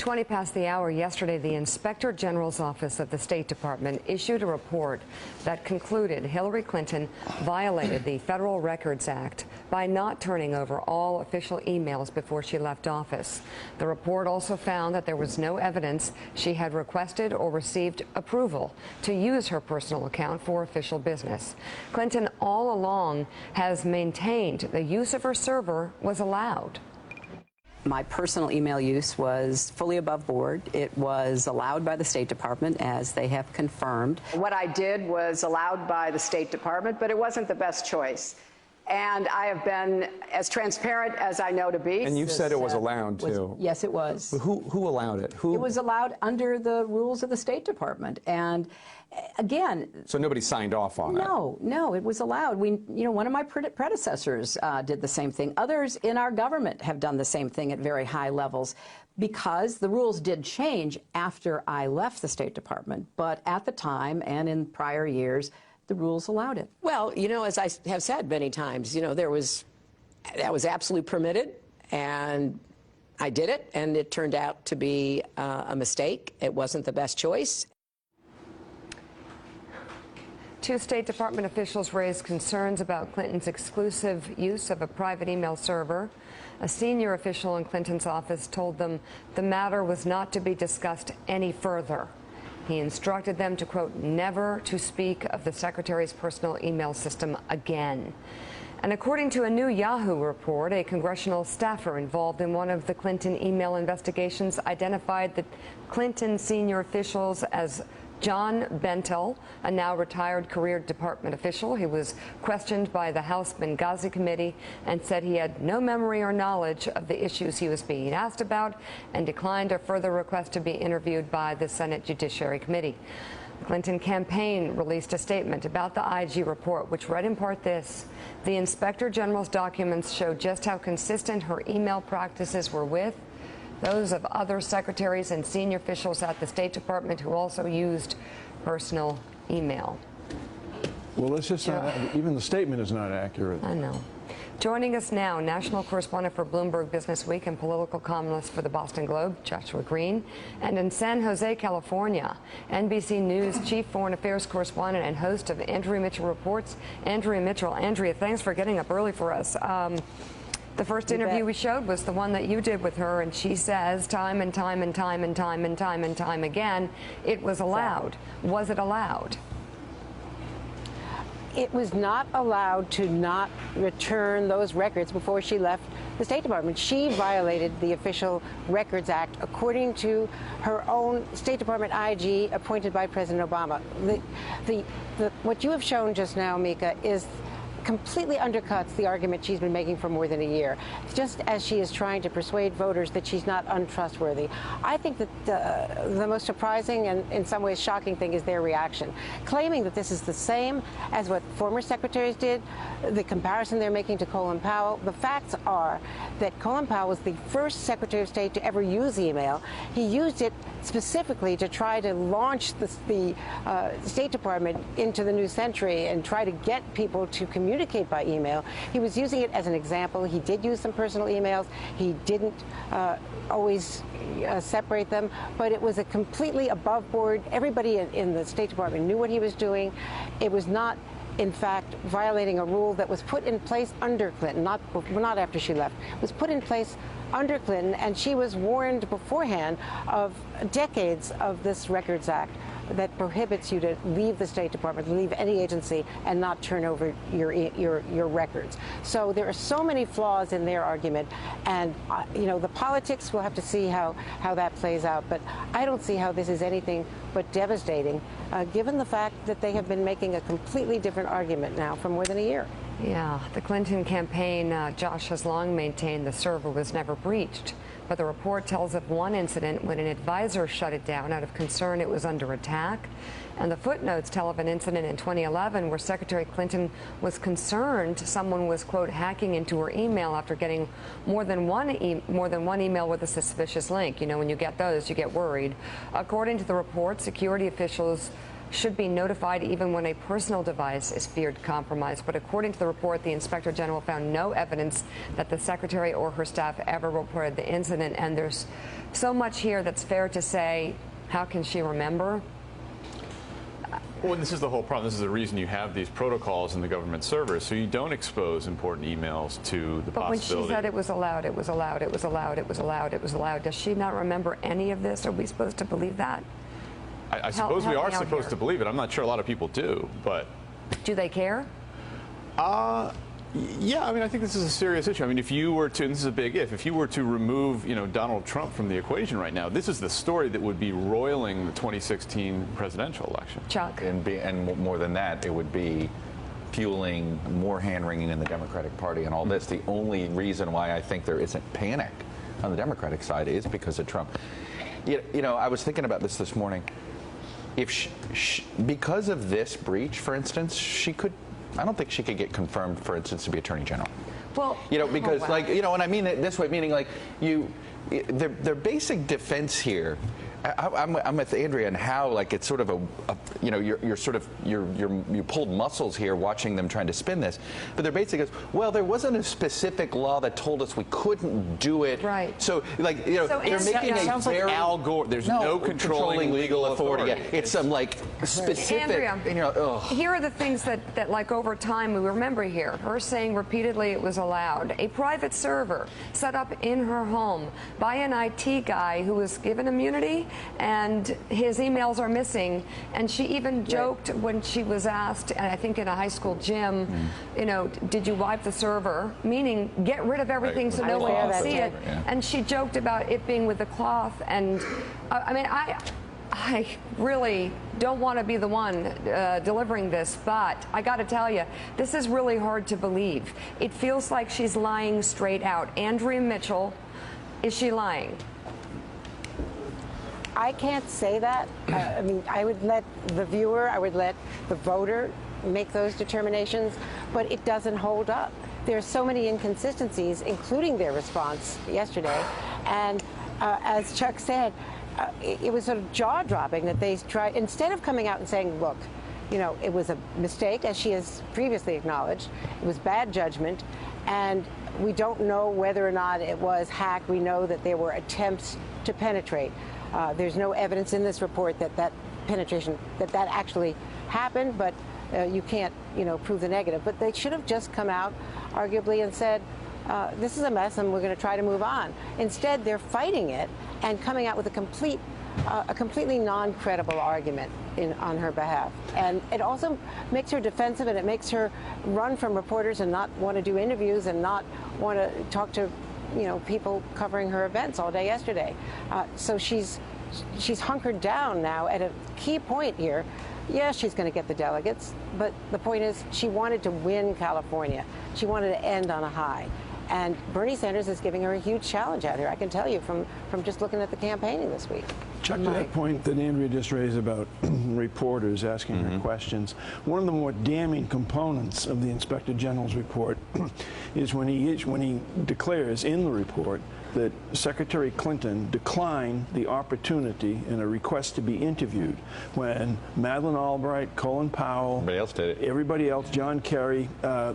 20 past the hour yesterday, the Inspector General's Office of the State Department issued a report that concluded Hillary Clinton violated the Federal Records Act by not turning over all official emails before she left office. The report also found that there was no evidence she had requested or received approval to use her personal account for official business. Clinton all along has maintained the use of her server was allowed. My personal email use was fully above board. It was allowed by the State Department, as they have confirmed. What I did was allowed by the State Department, but it wasn't the best choice. And I have been as transparent as I know to be. And you said it was allowed, too. Yes, it was. But who allowed it? It was allowed under the rules of the State Department. And again... So nobody signed off on it? No, it was allowed. One of my predecessors did the same thing. Others in our government have done the same thing at very high levels, because the rules did change after I left the State Department. But at the time and in prior years, the rules allowed it. Well, as I have said many times, that was absolutely permitted, and I did it, and it turned out to be a mistake. It wasn't the best choice. Two State Department officials raised concerns about Clinton's exclusive use of a private email server. A senior official in Clinton's office told them the matter was not to be discussed any further. He instructed them to, quote, never to speak of the secretary's personal email system again. And according to a new Yahoo report, a congressional staffer involved in one of the Clinton email investigations identified the Clinton senior officials as John Bentel, a now retired career department official. He was questioned by the House Benghazi Committee and said he had no memory or knowledge of the issues he was being asked about, and declined a further request to be interviewed by the Senate Judiciary Committee. The Clinton campaign released a statement about the IG report, which read in part this: the Inspector General's documents show just how consistent her email practices were with those of other secretaries and senior officials at the State Department who also used personal email. Well, it's just not, even the statement is not accurate. I know. Joining us now, national correspondent for Bloomberg Business Week and political columnist for the Boston Globe, Joshua Green, and in San Jose, California, NBC News chief foreign affairs correspondent and host of Andrea Mitchell Reports, Andrea Mitchell. Andrea, thanks for getting up early for us. The first interview we showed was the one that you did with her, and she says time and time and time and time and time and time again, it was allowed. Was it allowed? It was not allowed to not return those records before she left the State Department. She violated the Official Records Act, according to her own State Department IG appointed by President Obama. What you have shown just now, Mika, is completely undercuts the argument she's been making for more than a year, just as she is trying to persuade voters that she's not untrustworthy. I think that the most surprising and in some ways shocking thing is their reaction, claiming that this is the same as what former secretaries did, the comparison they're making to Colin Powell. The facts are that Colin Powell was the first Secretary of State to ever use email. He used it specifically to try to launch the State Department into the new century and try to get people to communicate by email. He was using it as an example. He did use some personal emails. He didn't always separate them, but it was a completely above board. Everybody in the State Department knew what he was doing. It was not, in fact, violating a rule that was put in place under Clinton, not after she left. It was put in place under Clinton, and she was warned beforehand of decades of this Records Act that prohibits you to leave the State Department, leave any agency, and not turn over your records. So there are so many flaws in their argument, and the politics, we'll have to see how that plays out. But I don't see how this is anything but devastating, given the fact that they have been making a completely different argument now for more than a year. Yeah, the Clinton campaign, Josh, has long maintained the server was never breached. But the report tells of one incident when an advisor shut it down out of concern it was under attack. And the footnotes tell of an incident in 2011 where Secretary Clinton was concerned someone was, quote, hacking into her email after getting more than one email with a suspicious link. When you get those, you get worried. According to the report, security officials should be notified even when a personal device is feared compromised. But according to the report, the Inspector General found no evidence that the Secretary or her staff ever reported the incident. And there's so much here that's fair to say, how can she remember? Well, this is the whole problem. This is the reason you have these protocols in the government servers, so you don't expose important emails to the possibility. But when she said it was allowed, it was allowed, it was allowed, it was allowed, it was allowed, does she not remember any of this? Are we supposed to believe that? I suppose we are supposed to believe it. I'm not sure a lot of people do, but... Do they care? Yeah, I mean, I think this is a serious issue. I mean, if you were to, and this is a big if you were to remove, Donald Trump from the equation right now, this is the story that would be roiling the 2016 presidential election. Chuck. And more than that, it would be fueling more hand-wringing in the Democratic Party and all this. The only reason why I think there isn't panic on the Democratic side is because of Trump. I was thinking about this morning. If because of this breach, for instance, I don't think she could get confirmed, for instance, to be Attorney General. Well, because and I mean it this way, meaning their basic defense here. I'm with Andrea and how it's sort of you pulled muscles here watching them trying to spin this, but their basic is, well, there wasn't a specific law that told us we couldn't do it. Right. So they're making it sounds like Al Gore. There's no controlling legal authority. Yeah, it's some specific. Andrea, here are the things that over time we remember here. Her saying repeatedly it was allowed. A private server set up in her home by an IT guy who was given immunity, and his emails are missing. And she even joked when she was asked, I think in a high school gym, did you wipe the server? Meaning, get rid of everything so no one can see it. Yeah. And she joked about it being with the cloth. And I mean, I really don't want to be the one delivering this, but I got to tell you, this is really hard to believe. It feels like she's lying straight out. Andrea Mitchell, is she lying? I can't say that. I mean, I would let the viewer, I would let the voter make those determinations, but it doesn't hold up. There are so many inconsistencies, including their response yesterday. And as Chuck said, it was sort of jaw-dropping that they tried, instead of coming out and saying, look, it was a mistake, as she has previously acknowledged, it was bad judgment, and we don't know whether or not it was hacked. We know that there were attempts to penetrate. There's no evidence in this report that penetration, that actually happened, but you can't, prove the negative. But they should have just come out, arguably, and said, this is a mess and we're going to try to move on. Instead, they're fighting it and coming out with a completely non-credible argument on her behalf. And it also makes her defensive, and it makes her run from reporters and not want to do interviews and not want to talk to people covering her events all day yesterday. So she's hunkered down now at a key point here. Yes, she's going to get the delegates, but the point is she wanted to win California. She wanted to end on a high. And Bernie Sanders is giving her a huge challenge out here, I can tell you, from just looking at the campaigning this week. Chuck, to that point that Andrea just raised about reporters asking her questions, one of the more damning components of the Inspector General's report is when he declares in the report that Secretary Clinton declined the opportunity in a request to be interviewed when Madeleine Albright, Colin Powell, everybody else, John Kerry,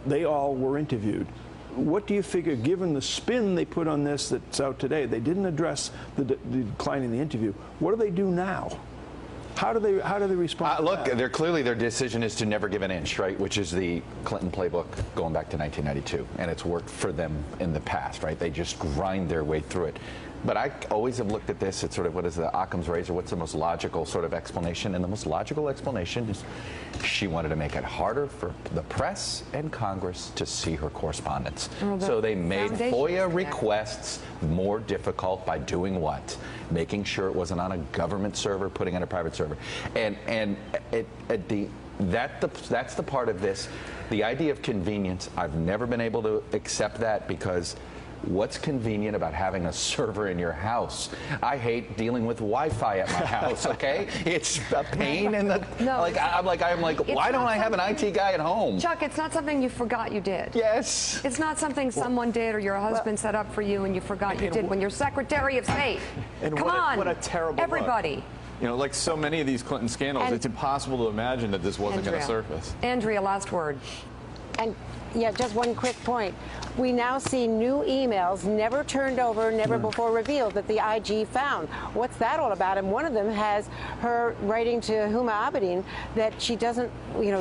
they all were interviewed. What do you figure, given the spin they put on this that's out today, they didn't address the decline in the interview. What do they do now? How do they respond? Look, their decision is to never give an inch, right? Which is the Clinton playbook going back to 1992, and it's worked for them in the past, right? They just grind their way through it. But I always have looked at this at sort of what is the Occam's razor, what's the most logical sort of explanation? And the most logical explanation is she wanted to make it harder for the press and Congress to see her correspondence. So they made FOIA requests more difficult by doing what? Making sure it wasn't on a government server, putting on a private server. And that's the part of this. The idea of convenience, I've never been able to accept that, because what's convenient about having a server in your house? I hate dealing with Wi-Fi at my house, okay? It's a pain in the... No, I'm like, why don't I have an IT guy at home? Chuck, it's not something you forgot you did. Yes. It's not something someone did or your husband set up for you and you forgot you did when you're Secretary of State. Come on, what a terrible everybody. Look. You know, like so many of these Clinton scandals, it's impossible to imagine that this wasn't going to surface. Andrea, last word. And yeah, just one quick point. We now see new emails never turned over, never before revealed, that the IG found. What's that all about? And one of them has her writing to Huma Abedin that she doesn't,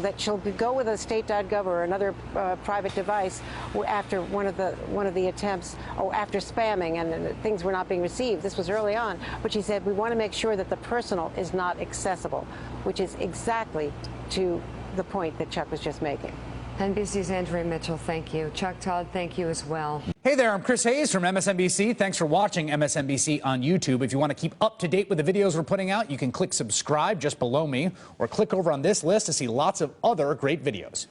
that she'll go with a state.gov or another private device after one of the attempts, after spamming and things were not being received. This was early on. But she said, we want to make sure that the personal is not accessible, which is exactly to the point that Chuck was just making. NBC's Andrea Mitchell, thank you. Chuck Todd, thank you as well. Hey there, I'm Chris Hayes from MSNBC. Thanks for watching MSNBC on YouTube. If you want to keep up to date with the videos we're putting out, you can click subscribe just below me or click over on this list to see lots of other great videos.